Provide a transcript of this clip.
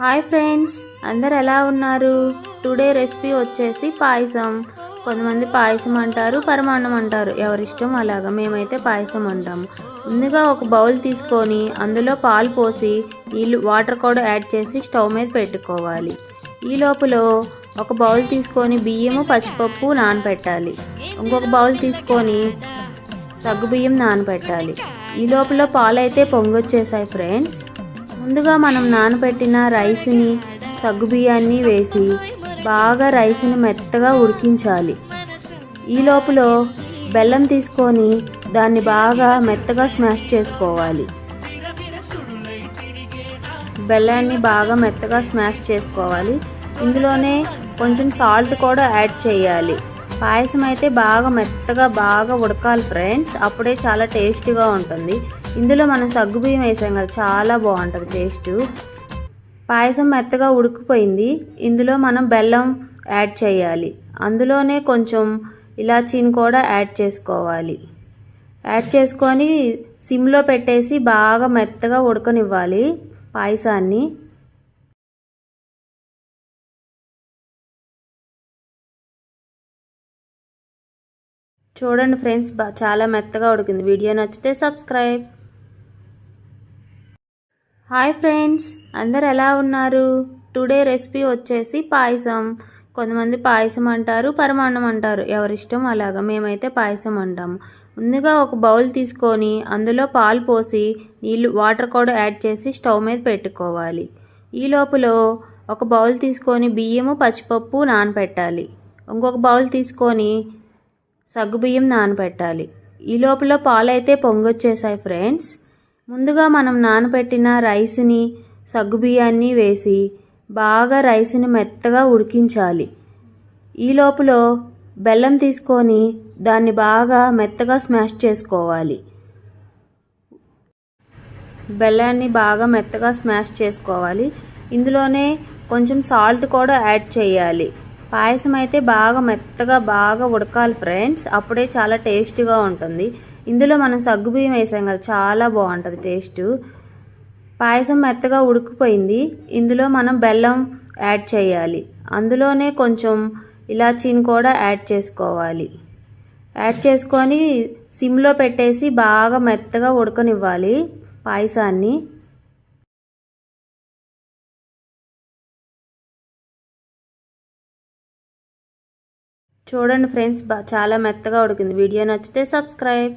Hi friends, అందరు ఎలా ఉన్నారు? టుడే రెసిపీ వచ్చేసి పాయసం. కొంతమంది పాయసం అంటారు, పరమాన్నం అంటారు, ఎవరిష్టం అలాగా. మేమైతే పాయసం అంటాము. ముందుగా ఒక బౌల్ తీసుకొని అందులో పాలు పోసి వాటర్ కూడా యాడ్ చేసి స్టవ్ మీద పెట్టుకోవాలి. ఈ లోపల ఒక బౌల్ తీసుకొని బియ్యము పచ్చిపప్పు నానబెట్టాలి. ఇంకొక బౌల్ తీసుకొని సగ్గుబియ్యం నానబెట్టాలి. ఈ లోపల పాలు అయితే పొంగొచ్చేసాయి ఫ్రెండ్స్. ముందుగా మనం నానబెట్టిన రైస్ని సగ్గుబియ్యాన్ని వేసి బాగా రైస్ని మెత్తగా ఉడికించాలి. ఈ లోపల బెల్లం తీసుకొని దాన్ని బాగా మెత్తగా స్మాష్ చేసుకోవాలి. బెల్లాన్ని బాగా మెత్తగా స్మాష్ చేసుకోవాలి. ఇందులోనే కొంచెం సాల్ట్ కూడా యాడ్ చేయాలి. పాయసం అయితే బాగా మెత్తగా బాగా ఉడకాలి ఫ్రెండ్స్, అప్పుడే చాలా టేస్టీగా ఉంటుంది. ఇందులో మనం సగ్గుబియ్యం వేసాం కదా, చాలా బాగుంటుంది టేస్ట్. పాయసం మెత్తగా ఉడికిపోయింది. ఇందులో మనం బెల్లం యాడ్ చేయాలి. అందులోనే కొంచెం ఇలాచీని కూడా యాడ్ చేసుకోవాలి. యాడ్ చేసుకొని సిమ్లో పెట్టేసి బాగా మెత్తగా ఉడకనివ్వాలి పాయసాన్ని. చూడండి ఫ్రెండ్స్, చాలా మెత్తగా ఉడికింది. వీడియో నచ్చితే సబ్స్క్రైబ్. హాయ్ ఫ్రెండ్స్, అందరు ఎలా ఉన్నారు? టుడే రెసిపీ వచ్చేసి పాయసం. కొంతమంది పాయసం అంటారు, పరమాన్నం అంటారు, ఎవరిష్టం అలాగా. మేమైతే పాయసం అంటాము. ముందుగా ఒక బౌల్ తీసుకొని అందులో పాలు పోసి వాటర్ కూడా యాడ్ చేసి స్టవ్ మీద పెట్టుకోవాలి. ఈ లోపల ఒక బౌల్ తీసుకొని బియ్యము పచ్చిపప్పు నానబెట్టాలి. ఇంకొక బౌల్ తీసుకొని సగ్గుబియ్యం నానబెట్టాలి. ఈ లోపల పాలు అయితే పొంగొచ్చేసాయి ఫ్రెండ్స్. ముందుగా మనం నానబెట్టిన రైస్ని సగ్గుబియ్యాన్ని వేసి బాగా రైస్ని మెత్తగా ఉడికించాలి. ఈ లోపల బెల్లం తీసుకొని దాన్ని బాగా మెత్తగా స్మాష్ చేసుకోవాలి. బెల్లాన్ని బాగా మెత్తగా స్మాష్ చేసుకోవాలి. ఇందులోనే కొంచెం సాల్ట్ కూడా యాడ్ చేయాలి. పాయసం అయితే బాగా మెత్తగా బాగా ఉడకాలి ఫ్రెండ్స్, అప్పుడే చాలా టేస్టీగా ఉంటుంది. ఇందులో మనం సగ్గుబియ్యం వేసాం కదా, చాలా బాగుంటుంది టేస్ట్. పాయసం మెత్తగా ఉడికిపోయింది. ఇందులో మనం బెల్లం యాడ్ చేయాలి. అందులోనే కొంచెం ఇలాచీని కూడా యాడ్ చేసుకోవాలి. యాడ్ చేసుకొని సిమ్లో పెట్టేసి బాగా మెత్తగా ఉడకనివ్వాలి పాయసాన్ని. చూడండి ఫ్రెండ్స్, చాలా మెత్తగా ఉడికింది. వీడియో నచ్చితే సబ్స్క్రైబ్.